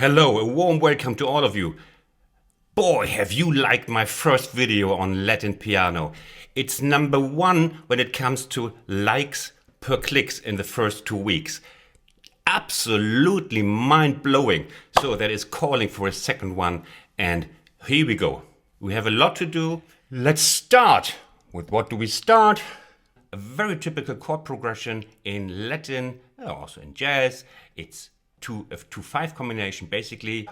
Hello, a warm welcome to all of you. Boy, have you liked my first video on Latin piano. It's #1 when it comes to likes per clicks in the first 2 weeks. Absolutely mind-blowing. So that is calling for a second one, and here we go. We have a lot to do. Let's start. With what do we start? A very typical chord progression in Latin, also in jazz. It's a 2-5 combination basically.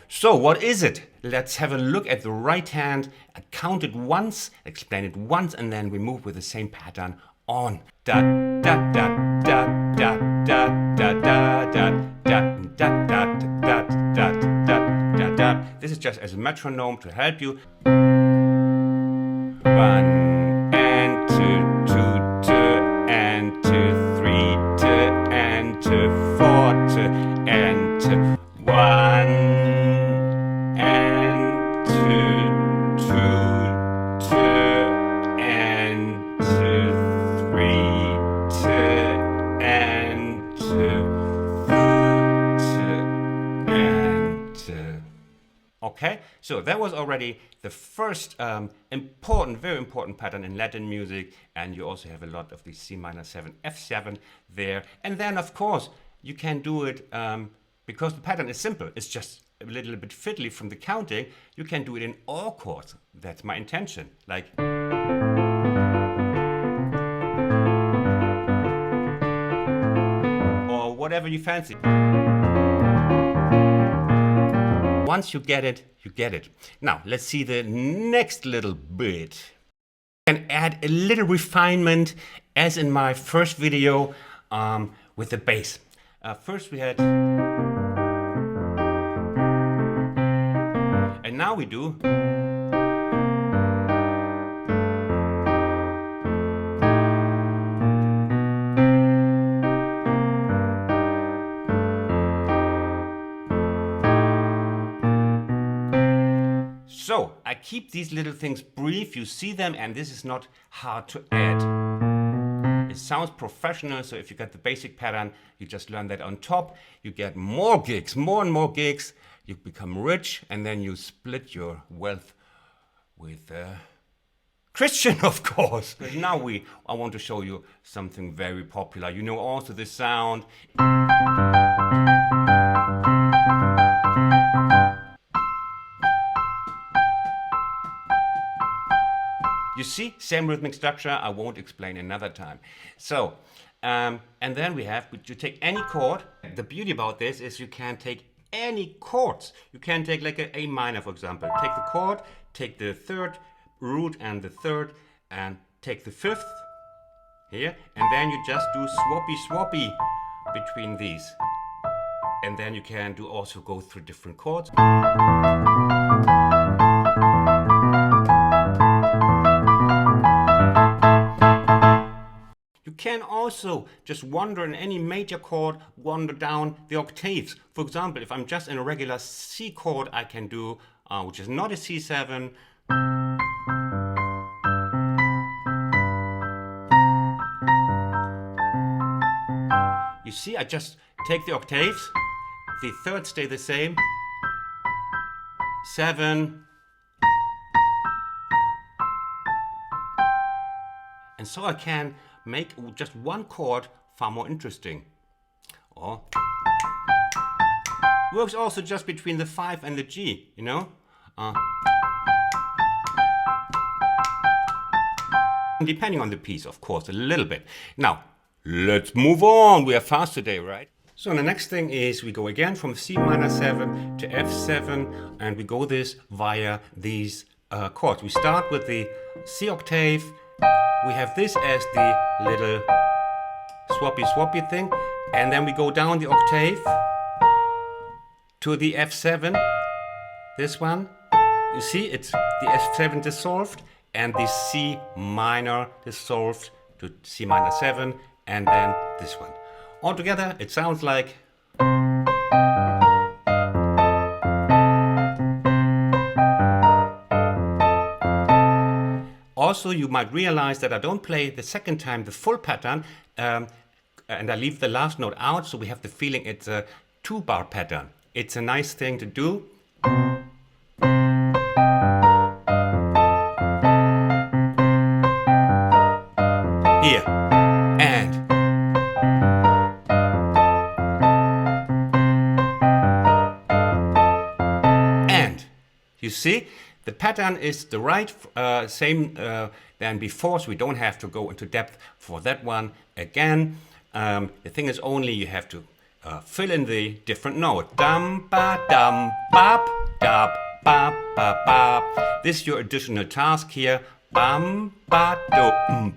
So what is it? Let's have a look at the right hand and count it once, explain it once, and then we move with the same pattern on. Da da da da da da da da da da da da da da da da. This is just as a metronome to help you. 1 and 2, 2, 2 and 2, 3, 2 and 2, 4, 2 and 2, 1 and 2, 2, 2 and 2, 3, 2 and 2, 2 and 2. Okay, so that was already the first very important pattern in Latin music, and you also have a lot of the C minor 7, F7 there. And then, of course, you can do it because the pattern is simple. It's just a little bit fiddly from the counting. You can do it in all chords. That's my intention. Like. Or whatever you fancy. Once you get it, you get it. Now, let's see the next little bit. You can add a little refinement, as in my first video with the bass. First we had... And now we do... So, I keep these little things brief, you see them, and this is not hard to add. It sounds professional, so if you get the basic pattern, you just learn that on top. You get more gigs, more and more gigs, you become rich, and then you split your wealth with Christian, of course. But now I want to show you something very popular. You know also the sound. You see, same rhythmic structure, I won't explain another time. So, and then you take any chord. The beauty about this is you can take any chords. You can take like an A minor, for example. Take the chord, take the third root and the third, and take the fifth here, and then you just do swappy between these. And then you can also go through different chords. You can also just wander in any major chord, wander down the octaves. For example, if I'm just in a regular C chord, I can do, which is not a C7. You see, I just take the octaves, the thirds stay the same, 7, and so I can make just one chord far more interesting. Or works also just between the 5 and the G, you know? Depending on the piece, of course, a little bit. Now, let's move on. We are fast today, right? So the next thing is we go again from C minor 7 to F7, and we go this via these chords. We start with the C octave. We have this as the little swappy thing, and then we go down the octave to the F7, this one. You see, it's the F7 dissolved and the C minor dissolved to C minor 7, and then this one. Altogether, it sounds like... Also, you might realize that I don't play the second time the full pattern, and I leave the last note out, so we have the feeling it's a 2-bar pattern. It's a nice thing to do. Here, and you see, the pattern is the right same than before, so we don't have to go into depth for that one again. The thing is only you have to fill in the different note. Dum ba dum bop dub ba ba ba. This is your additional task here. Bum ba do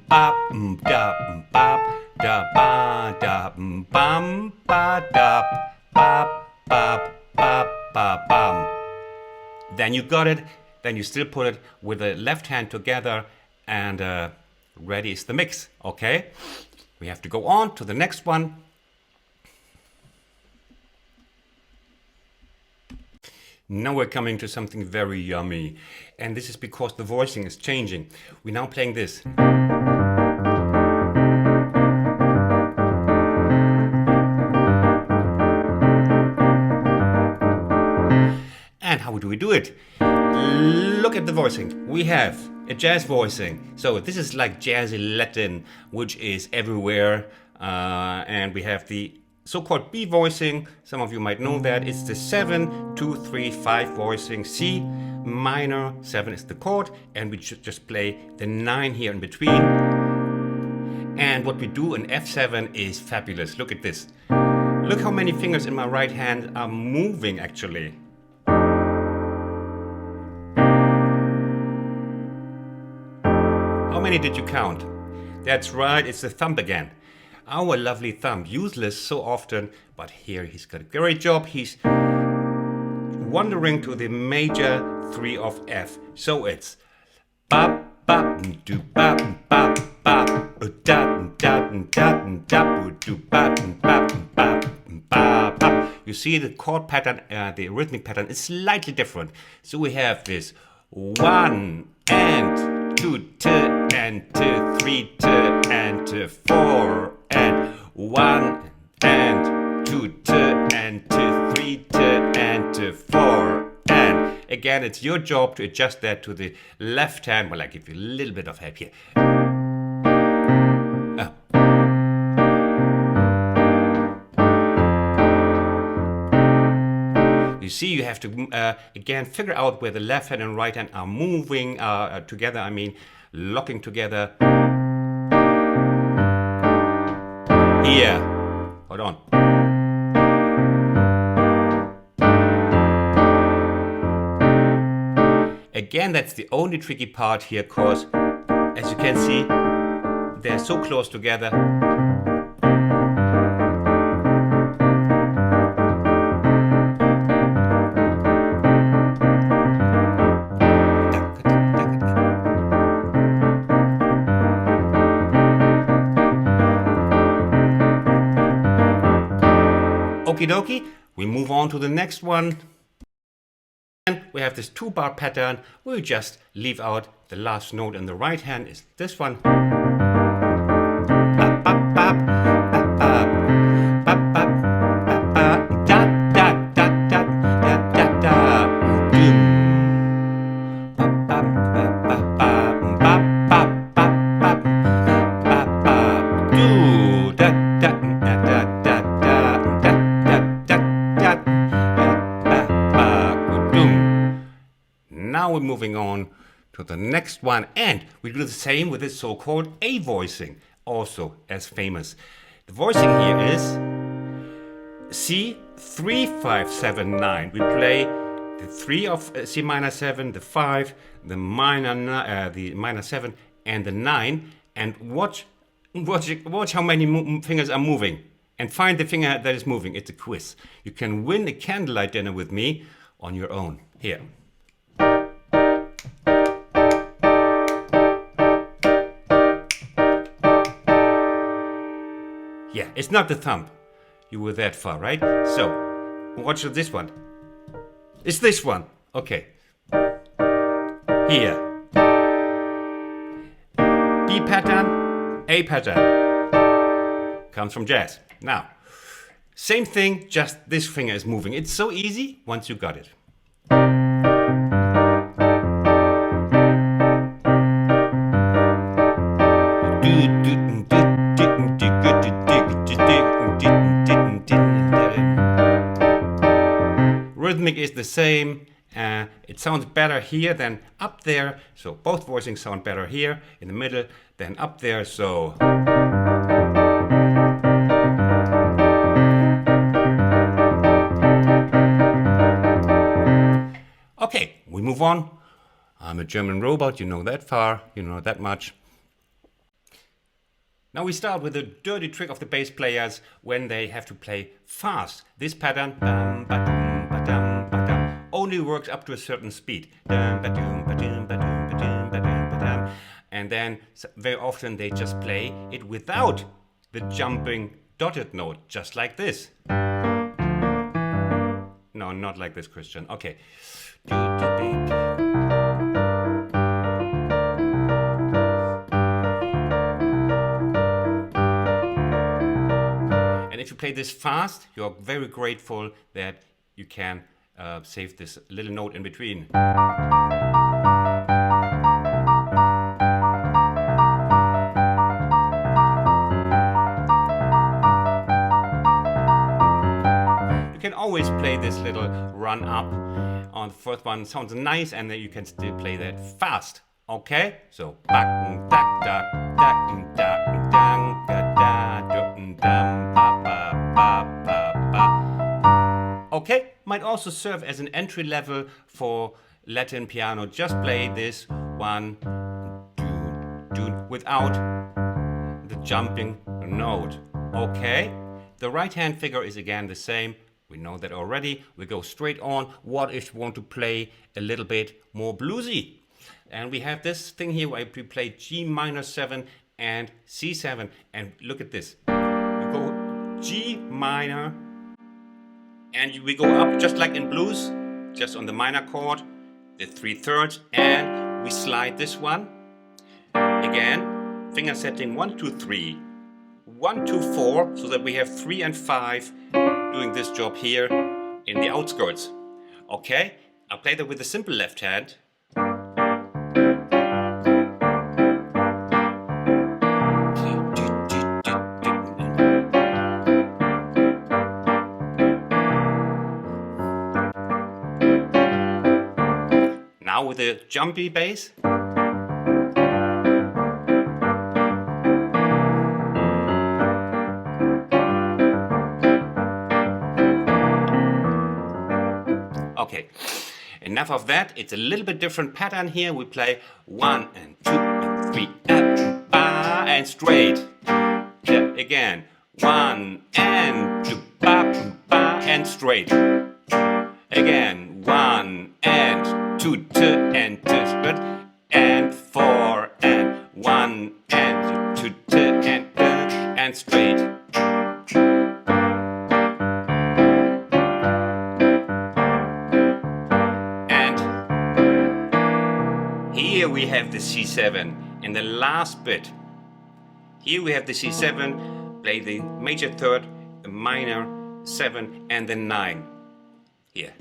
bop da bop da ba da bum ba da bop bop bop ba bum. Then you got it. Then you still put it with the left hand together, and ready is the mix. Okay, we have to go on to the next one. Now we're coming to something very yummy, and this is because the voicing is changing. We're now playing this. And how do we do it? Look at the voicing. We have a jazz voicing. So this is like jazzy Latin, which is everywhere. And we have the so-called B voicing. Some of you might know that. It's the 7, 2, 3, 5 voicing. C minor, 7 is the chord. And we should just play the 9 here in between. And what we do in F7 is fabulous. Look at this. Look how many fingers in my right hand are moving actually. How many did you count? That's right, it's the thumb again. Our lovely thumb, useless so often, but here he's got a great job. He's wandering to the major 3 of F. So it's bop bop do bop bop bop da da da da do bop bop bop bop. You see the chord pattern, the rhythmic pattern is slightly different. So we have this 1 and 2 and 2 3 and 4 and 1 and 2 and 2 3 and 4 and again it's your job to adjust that to the left hand. Well, I give you a little bit of help here. You see, you have to again figure out where the left hand and right hand are moving together. I mean, locking together. Here, hold on. Again, that's the only tricky part here, cause as you can see, they're so close together. Okie dokie, we move on to the next one. And we have this 2-bar pattern. We'll just leave out the last note in the right hand is this one. Bop, bop, bop, bop, bop, bop, bop, bop, bop, da, da, da, da, da, da, da, boom. Bop, bop, bop, bop, bop, bop, bop, bop, bop, bop, do, da, da, da, da, da. Now we're moving on to the next one, and we do the same with this so-called A voicing, also as famous. The voicing here is C 3 5 7 9. We play the 3 of C minor 7, the 5, the minor 7, and the 9, and watch how many fingers are moving. And find the finger that is moving. It's a quiz. You can win a candlelight dinner with me on your own. Here. Yeah, it's not the thumb. You were that far, right? So, watch this one. It's this one. Okay. Here. D pattern, A pattern. Comes from jazz. Now, same thing, just this finger is moving. It's so easy once you got it. Rhythmic is the same. It sounds better here than up there. So both voicings sound better here in the middle than up there. So okay, we move on. I'm a German robot, you know that far, you know that much. Now we start with the dirty trick of the bass players when they have to play fast. This pattern only works up to a certain speed. And then very often they just play it without the jumping dotted note, just like this. No, not like this, Christian. Okay. If you play this fast, you're very grateful that you can save this little note in between. You can always play this little run up on the first one. Sounds nice, and then you can still play that fast. Okay? So okay, might also serve as an entry level for Latin piano. Just play this one without the jumping note. Okay, the right hand figure is again the same. We know that already. We go straight on. What if you want to play a little bit more bluesy? And we have this thing here where we play G minor 7 and C7. And look at this. You go G minor, and we go up just like in blues, just on the minor chord, the 3/3, and we slide this one. Again, finger setting 1, 2, 3, 1, 2, 4, so that we have 3 and 5 doing this job here in the outskirts. Okay, I'll play that with the simple left hand. Now with a jumpy bass. Okay, enough of that. It's a little bit different pattern here. We play 1 and 2 and 3 and straight. Yeah, again, 1 and 2 and straight. Again, 1 and 2 and 4 and 1 and 2 and straight. And here we have the C7 in the last bit. Here we have the C7, play the major third, the minor 7 and the 9. Here.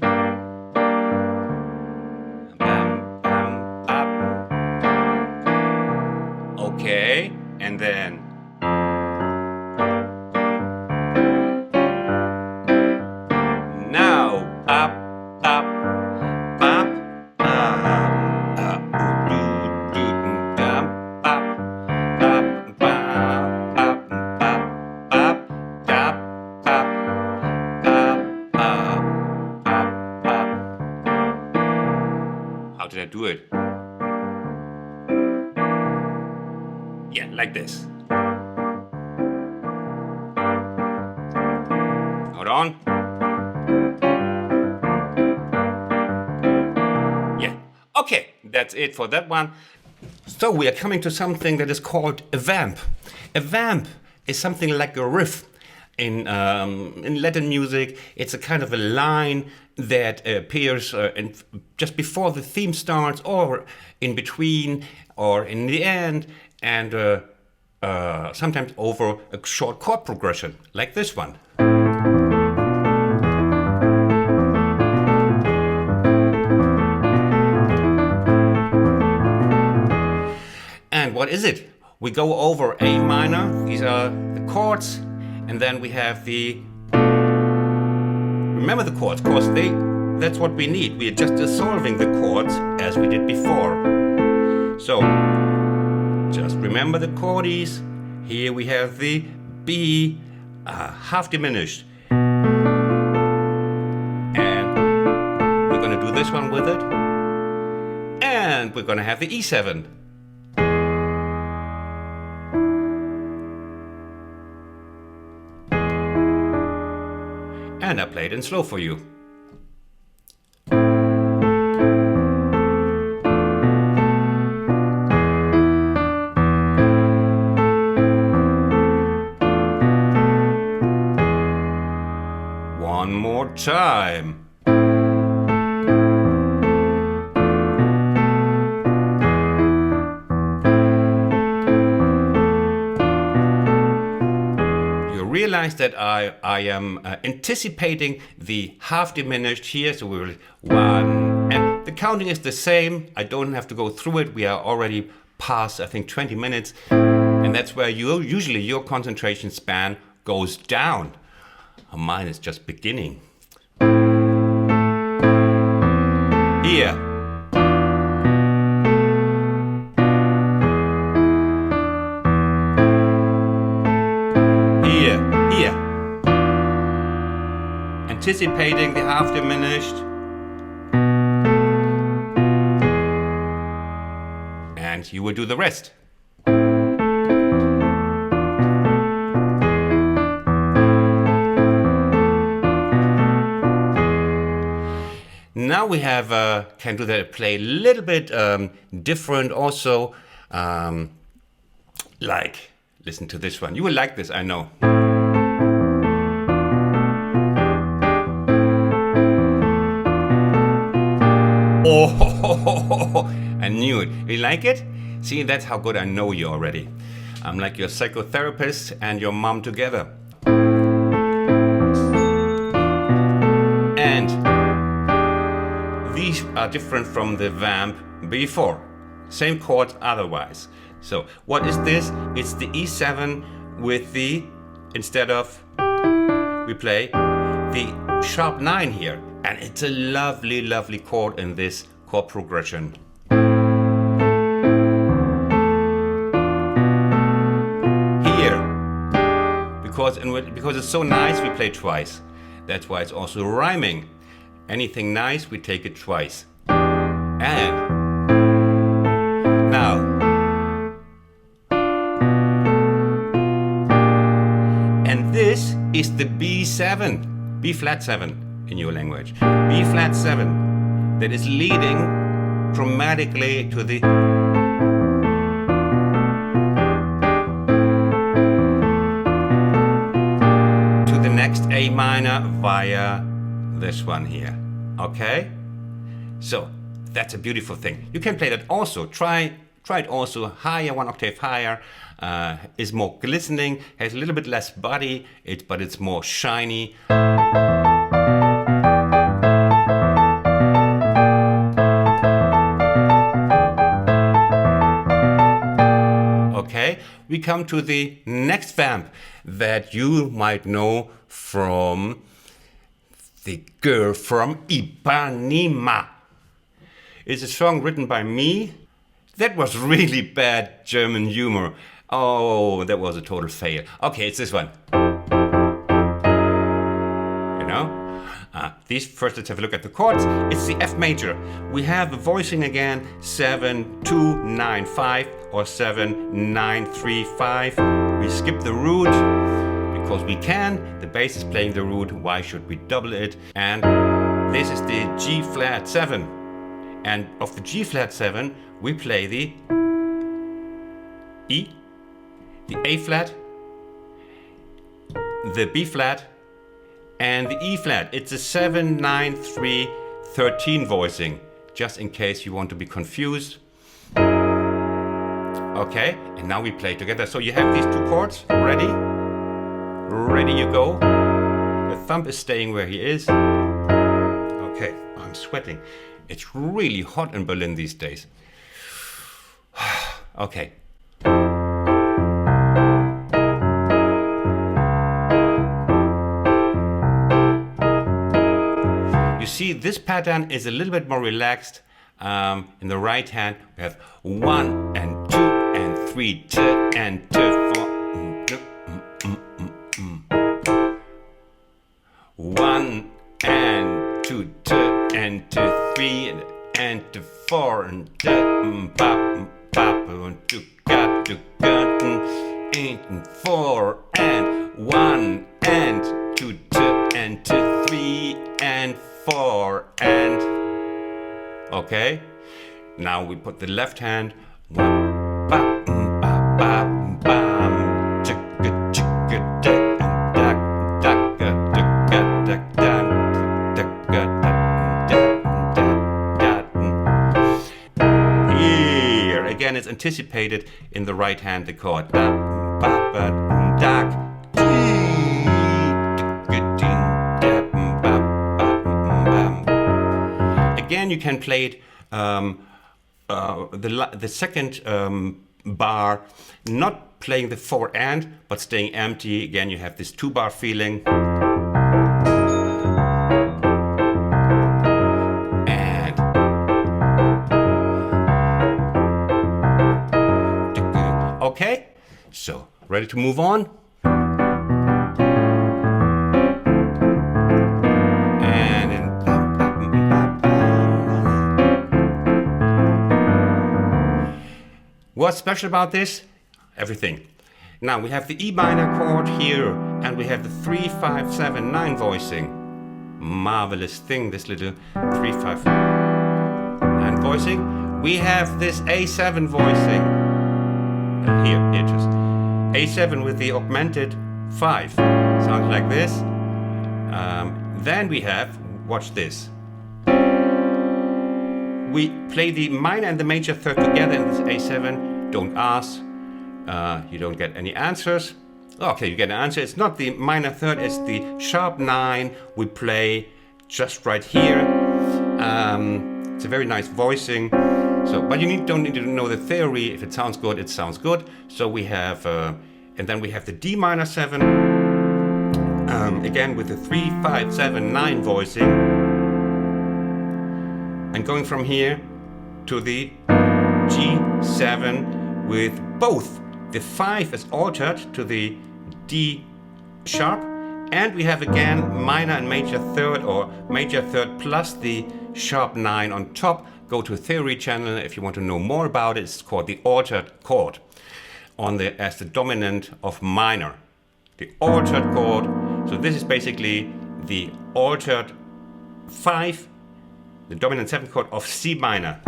Okay, and then now up, up, up, how did I do it? Yeah, like this. Hold on. Yeah. Okay, that's it for that one. So we are coming to something that is called a vamp. A vamp is something like a riff. In Latin music, it's a kind of a line that appears just before the theme starts, or in between, or in the end. and sometimes over a short chord progression, like this one. And what is it? We go over A minor, these are the chords, and then we have the... Remember the chords, because that's what we need. We are just dissolving the chords as we did before. So, just remember the chordies. Here we have the B, half diminished. And we're going to do this one with it. And we're going to have the E7. And I play it in slow for you. One more time. Realize that I am anticipating the half diminished here, so we will 1, and the counting is the same. I don't have to go through it. We are already past, I think, 20 minutes, and that's where usually your concentration span goes down. Mine is just beginning. Here. Anticipating the half diminished, and you will do the rest. Now we have can do that, play a little bit different also. Like, listen to this one. You will like this, I know. Oh, I knew it. You like it? See, that's how good I know you already. I'm like your psychotherapist and your mom together. And these are different from the vamp before. Same chords otherwise. So what is this? It's the E7 with the, instead of, we play the sharp 9 here. And it's a lovely, lovely chord in this chord progression. Here, because it's so nice, we play twice. That's why it's also rhyming. Anything nice, we take it twice. And now, and this is the B7, B flat 7. In your language, B flat 7, that is leading chromatically to the next A minor via this one here. Okay, so that's a beautiful thing. You can play that also. Try it also higher, 1 octave higher. Is more glistening, has a little bit less body, but it's more shiny. We come to the next vamp that you might know from the girl from Ipanema. It's a song written by me. That was really bad German humor. Oh, that was a total fail. Okay, it's this one. You know? First let's have a look at the chords. It's the F major. We have the voicing again, 7, 2, 9, 5 or 7, 9, 3, 5. We skip the root because we can. The bass is playing the root. Why should we double it? And this is the G flat 7. And of the G flat 7, we play the E, the A flat, the B flat, and the E flat. It's a 7, 9, 3, 13 voicing, just in case you want to be confused. Okay, and now we play together. So you have these two chords. Ready? Ready you go. The thumb is staying where he is. Okay, I'm sweating. It's really hot in Berlin these days. Okay. You see, this pattern is a little bit more relaxed. In the right hand, we have 1 and 2 and 3, 2 and 2, 4. 1 and 2, 2 and 2, 3 and 2, 4 and 2, 4 and 1 and 2, 2 and 2, 3 and 4 and. Okay, now we put the left hand. Here again, it's anticipated in the right hand, the chord. Again, you can play it the second bar, not playing the 4 and, but staying empty. Again, you have this 2-bar feeling. And okay, so ready to move on? What's special about this? Everything. Now we have the E minor chord here, and we have the 3, 5, 7, 9 voicing. Marvelous thing, this little 3, 5, 9 voicing. We have this A7 voicing. Here it is. A7 with the augmented 5. Sounds like this. Then we have, watch this. We play the minor and the major third together in this A7. Don't ask. You don't get any answers. Okay, you get an answer. It's not the minor third, it's the sharp 9 we play just right here. It's a very nice voicing. So, but you don't need to know the theory. If it sounds good, it sounds good. So we have, and then we have the D minor 7. Again with the 3, 5, 7, 9 voicing. And going from here to the G7 with both. The 5 is altered to the D sharp, and we have again minor and major third, or major third plus the sharp 9 on top. Go to a theory channel if you want to know more about it. It's called the altered chord as the dominant of minor. The altered chord. So this is basically the altered 5, the dominant 7th chord of C minor.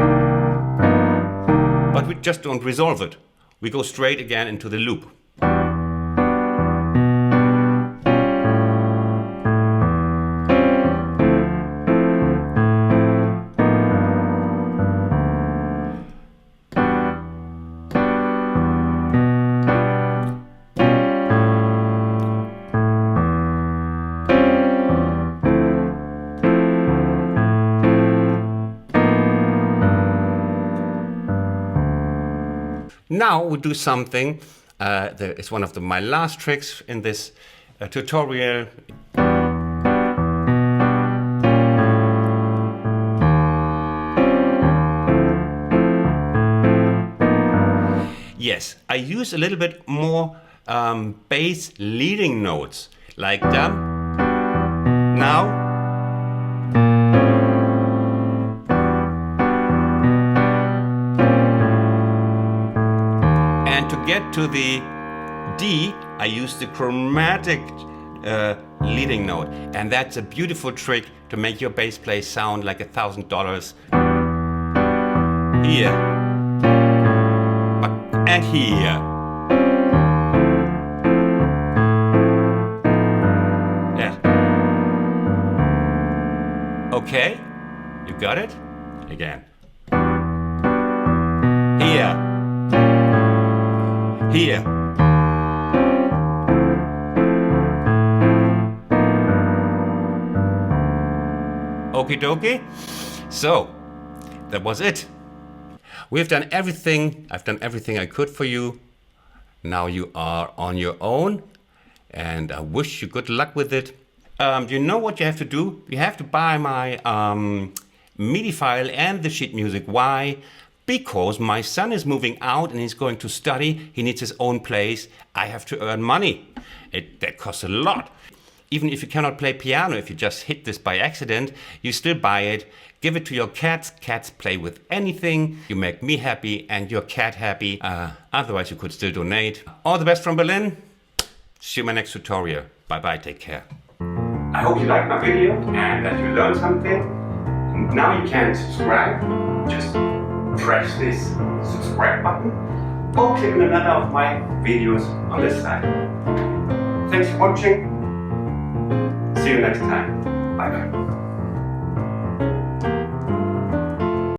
But we just don't resolve it. We go straight again into the loop. Now we do something, it's one of my last tricks in this tutorial. Yes, I use a little bit more bass leading notes, like that. Now. Get to the D, I use the chromatic leading note, and that's a beautiful trick to make your bass play sound like $1,000 here and here. Yeah. Okay, you got it? got it? Again. Here. here. Okie dokie. So, that was it. We've done everything. I've done everything I could for you. Now you are on your own, and I wish you good luck with it. You know what you have to do? You have to buy my MIDI file and the sheet music. Why? Because my son is moving out and he's going to study. He needs his own place. I have to earn money. That costs a lot. Even if you cannot play piano, if you just hit this by accident, you still buy it. Give it to your cats. Cats play with anything. You make me happy and your cat happy. Otherwise, you could still donate. All the best from Berlin. See you in my next tutorial. Bye-bye. Take care. I hope you liked my video and that you learned something. Now you can subscribe. Just press this subscribe button or click on another of my videos on this side. Thanks for watching. See you next time. Bye bye.